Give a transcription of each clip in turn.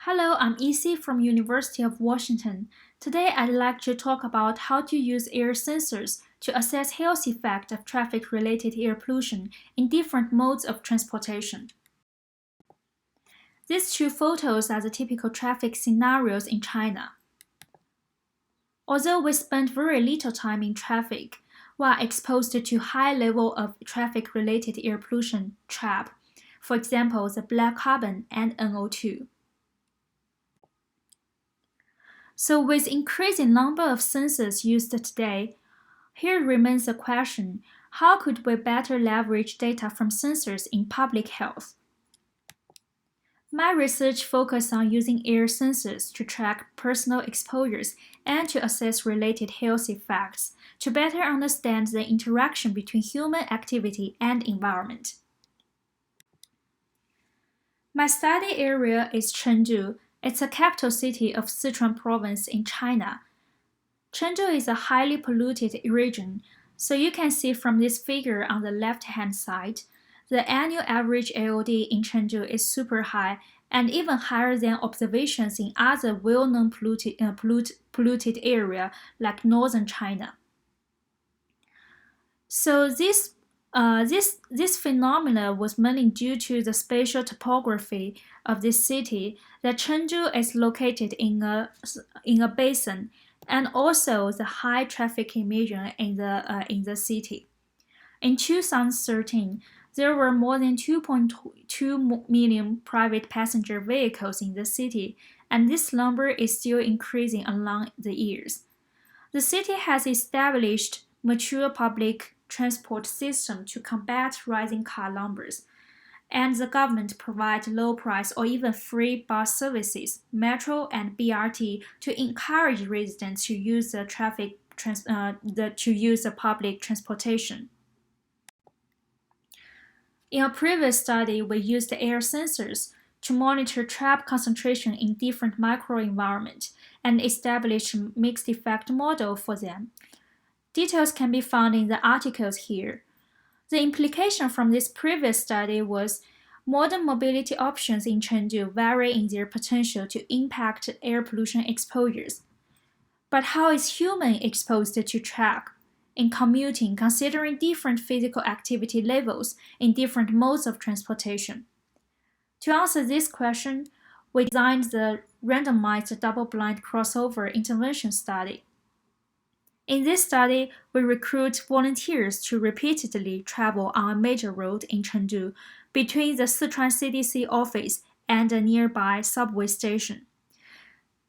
Hello, I'm Yisi from University of Washington. Today I'd like to talk about how to use air sensors to assess health effect of traffic-related air pollution in different modes of transportation. These two photos are the typical traffic scenarios in China. Although we spend very little time in traffic, we are exposed to high level of traffic-related air pollution (TRAP), for example, the black carbon and NO2. So with increasing number of sensors used today, here remains the question, how could we better leverage data from sensors in public health? My research focused on using air sensors to track personal exposures and to assess related health effects to better understand the interaction between human activity and environment. My study area is Chengdu. It's a capital city of Sichuan province in China. Chengdu is a highly polluted region, so you can see from this figure on the left-hand side, the annual average AOD in Chengdu is super high and even higher than observations in other well-known polluted area like northern China. So this phenomena was mainly due to the spatial topography of this city, that Chengdu is located in a basin, and also the high traffic emission in the city. In 2013, there were more than 2.2 million private passenger vehicles in the city, and this number is still increasing along the years. The city has established mature public transport system to combat rising car numbers, and the government provides low price or even free bus services, metro and BRT, to encourage residents to use the public transportation. In a previous study, we used air sensors to monitor TRAP concentration in different microenvironments and establish a mixed effect model for them. Details can be found in the articles here. The implication from this previous study was modern mobility options in Chengdu vary in their potential to impact air pollution exposures. But how is human exposed to TRAP in commuting, considering different physical activity levels in different modes of transportation? To answer this question, we designed the randomized double-blind crossover intervention study. In this study, we recruit volunteers to repeatedly travel on a major road in Chengdu between the Sichuan CDC office and a nearby subway station.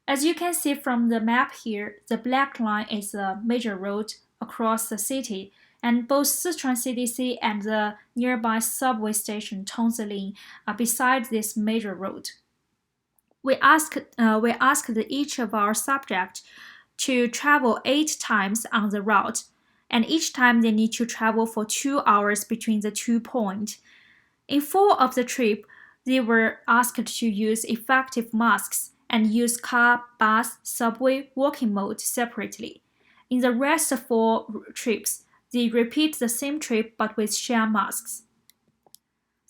As you can see from the map here, the black line is a major road across the city, and both Sichuan CDC and the nearby subway station Tongzilin are beside this major road. We asked each of our subjects to travel 8 times on the route, and each time they need to travel for 2 hours between the 2 points. In 4 of the trip, they were asked to use effective masks and use car, bus, subway, walking mode separately. In the rest of 4 trips, they repeat the same trip but with sham masks.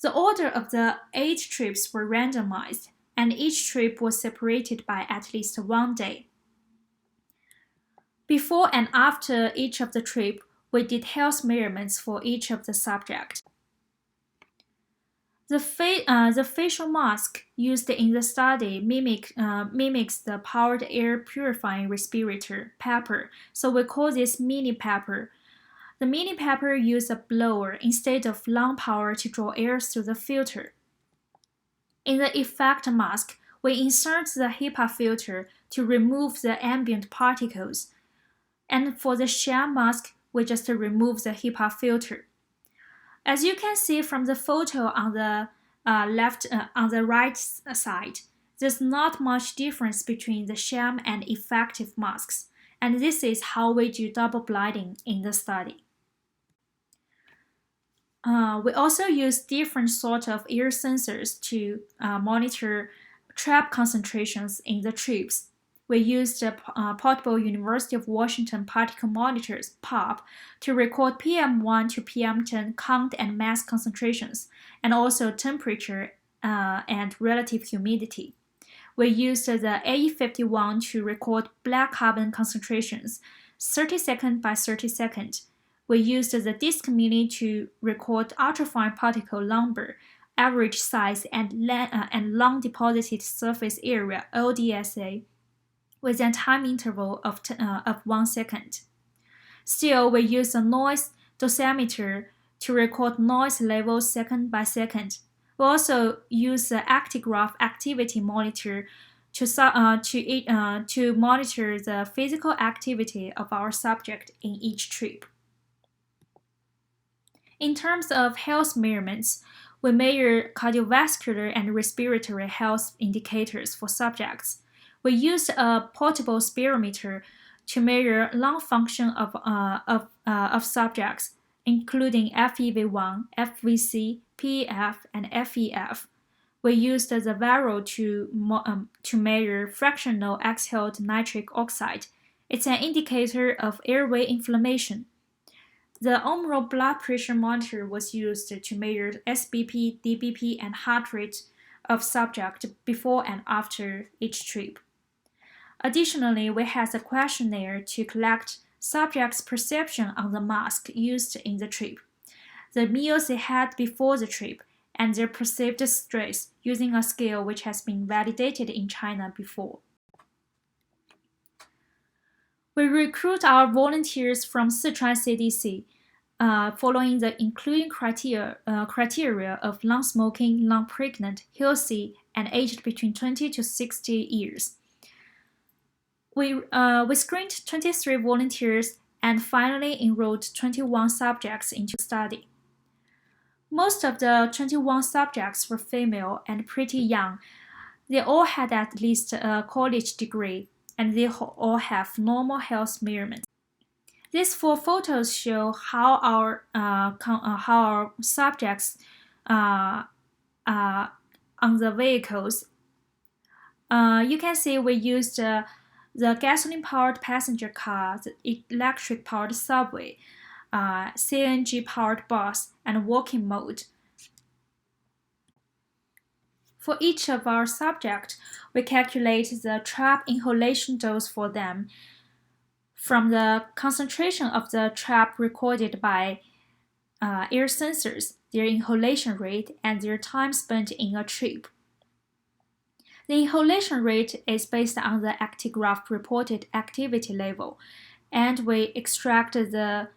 The order of the 8 trips were randomized, and each trip was separated by at least 1 day. Before and after each of the trip, we did health measurements for each of the subjects. The facial mask used in the study mimics the powered air purifying respirator, PEPR, so we call this mini PEPR. The mini PEPR uses a blower instead of lung power to draw air through the filter. In the effect mask, we insert the HEPA filter to remove the ambient particles, and for the sham mask, we just remove the HEPA filter. As you can see from the photo on the right side, there's not much difference between the sham and effective masks, and this is how we do double blinding in the study. We also use different sort of air sensors to monitor TRAP concentrations in the trips. We used portable University of Washington particle monitors, POP, to record PM1 to PM10 count and mass concentrations, and also temperature and relative humidity. we used the AE51 to record black carbon concentrations, 30 second by 30 second. We used the disk mini to record ultrafine particle number, average size, and long deposited surface area (LDSA) with a time interval of 1 second. Still, we use a noise dosimeter to record noise levels second by second. We also use the actigraph activity monitor to monitor the physical activity of our subject in each trip. In terms of health measurements, we measure cardiovascular and respiratory health indicators for subjects. We used a portable spirometer to measure lung function of subjects, including FEV1, FVC, PEF, and FEF. We used the viral to measure fractional exhaled nitric oxide. It's an indicator of airway inflammation. The oral blood pressure monitor was used to measure SBP, DBP, and heart rate of subject before and after each trip. Additionally, we had a questionnaire to collect subjects' perception on the mask used in the trip, the meals they had before the trip, and their perceived stress using a scale which has been validated in China before. We recruit our volunteers from Sichuan CDC, following the inclusion criteria of non-smoking, non-pregnant, healthy, and aged between 20 to 60 years. We screened 23 volunteers and finally enrolled 21 subjects into the study. Most of the 21 subjects were female and pretty young. They all had at least a college degree, and they all have normal health measurements. These 4 photos show how our subjects on the vehicles. You can see we used the gasoline-powered passenger car, the electric-powered subway, CNG-powered bus, and walking mode. For each of our subjects, we calculate the trap inhalation dose for them from the concentration of the trap recorded by air sensors, their inhalation rate, and their time spent in a trip. The inhalation rate is based on the actigraph reported activity level, and we extract the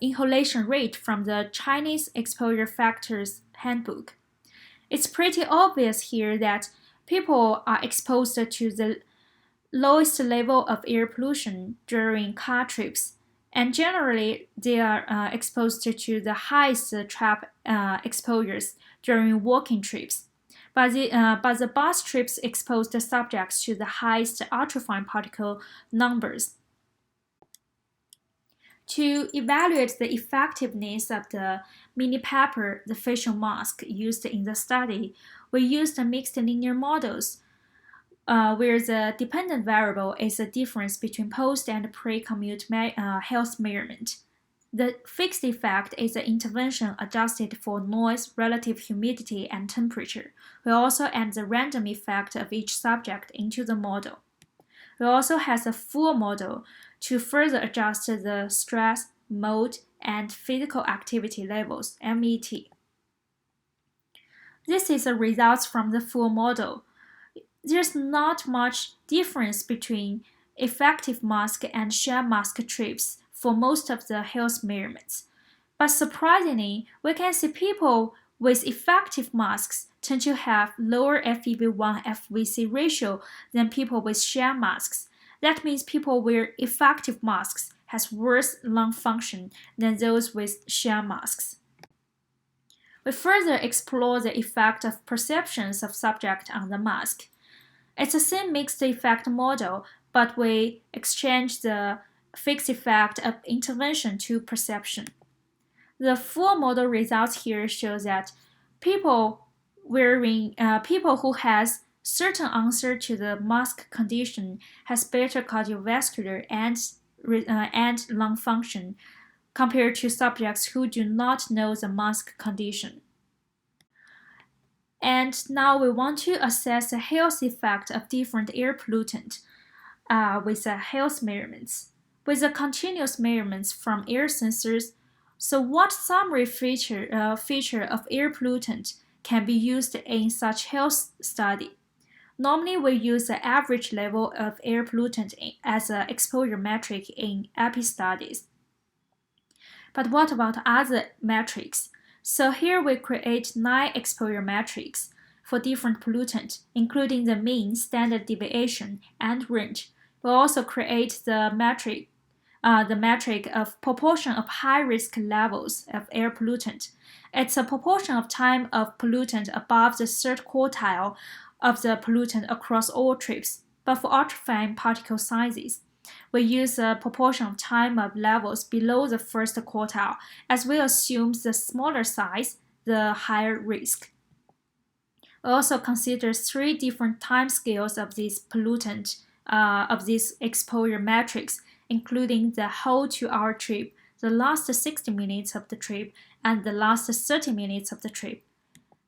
inhalation rate from the Chinese Exposure Factors Handbook. It's pretty obvious here that people are exposed to the lowest level of air pollution during car trips, and generally they are exposed to the highest trap exposures during walking trips. But the bus trips exposed the subjects to the highest ultrafine particle numbers. To evaluate the effectiveness of the mini paper, the facial mask used in the study, we used mixed linear models, where the dependent variable is the difference between post and pre-commute health measurement. The fixed effect is the intervention adjusted for noise, relative humidity, and temperature. We also add the random effect of each subject into the model. We also have a full model to further adjust the stress, mode, and physical activity levels, MET. This is the results from the full model. There's not much difference between effective mask and sham mask trips for most of the health measurements. But surprisingly, we can see people with effective masks tend to have lower FEV1 FVC ratio than people with sham masks. That means people wear effective masks has worse lung function than those with sham masks. We further explore the effect of perceptions of subject on the mask. It's the same mixed effect model, but we exchange the fixed effect of intervention to perception. The full model results here show that people who has certain answer to the mask condition has better cardiovascular and lung function compared to subjects who do not know the mask condition. And now we want to assess the health effect of different air pollutants with the health measurements. With the continuous measurements from air sensors, so what summary feature of air pollutant can be used in such health study? Normally, we use the average level of air pollutant as an exposure metric in EPI studies. But what about other metrics? So here we create 9 exposure metrics for different pollutants, including the mean, standard deviation, and range. We also create the metric of proportion of high-risk levels of air pollutant. It's a proportion of time of pollutant above the third quartile of the pollutant across all trips, but for ultrafine particle sizes, we use a proportion of time of levels below the first quartile, as we assume the smaller size, the higher risk. We also consider 3 different time scales of these pollutant of these exposure metrics, including the whole 2-hour trip, the last 60 minutes of the trip, and the last 30 minutes of the trip.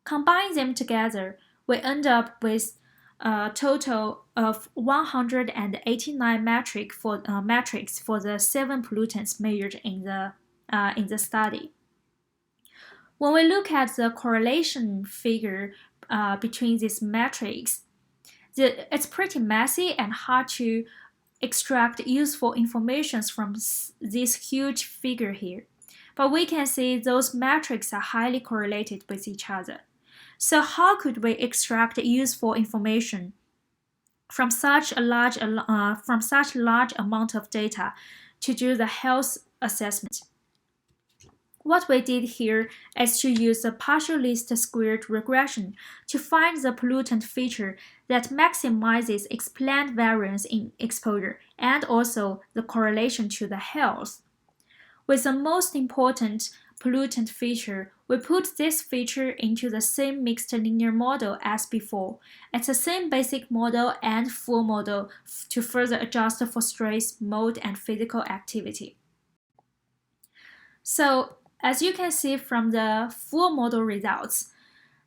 Combine them together, we end up with a total of 189 metrics for the 7 pollutants measured in the study. When we look at the correlation figure between these metrics, it's pretty messy and hard to extract useful information from this huge figure here. But we can see those metrics are highly correlated with each other. So how could we extract useful information from such a large amount of data to do the health assessment? What we did here is to use a partial least squared regression to find the pollutant feature that maximizes explained variance in exposure and also the correlation to the health. With the most important pollutant feature, we put this feature into the same mixed linear model as before. It's the same basic model and full model to further adjust for stress, mode, and physical activity. So, as you can see from the full model results,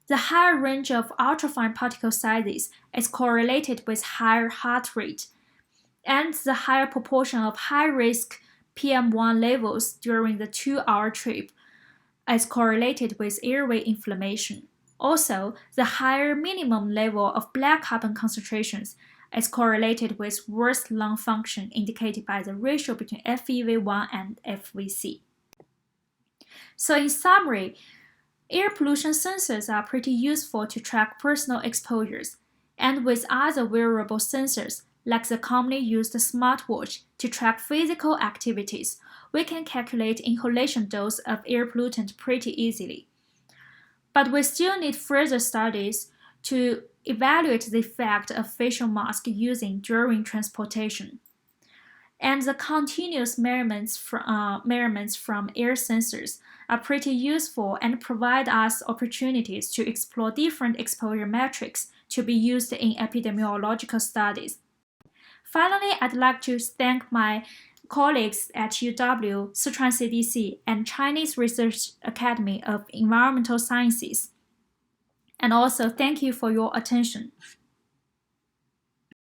the higher range of ultrafine particle sizes is correlated with higher heart rate, and the higher proportion of high-risk PM1 levels during the 2-hour trip is correlated with airway inflammation. Also, the higher minimum level of black carbon concentrations is correlated with worse lung function indicated by the ratio between FeV1 and FVC. So in summary, air pollution sensors are pretty useful to track personal exposures, and with other wearable sensors, like the commonly used smartwatch to track physical activities, we can calculate inhalation dose of air pollutant pretty easily. But we still need further studies to evaluate the effect of facial mask using during transportation. And the continuous measurements from air sensors are pretty useful and provide us opportunities to explore different exposure metrics to be used in epidemiological studies. Finally, I'd like to thank my colleagues at UW, Sichuan CDC, and Chinese Research Academy of Environmental Sciences. And also, thank you for your attention.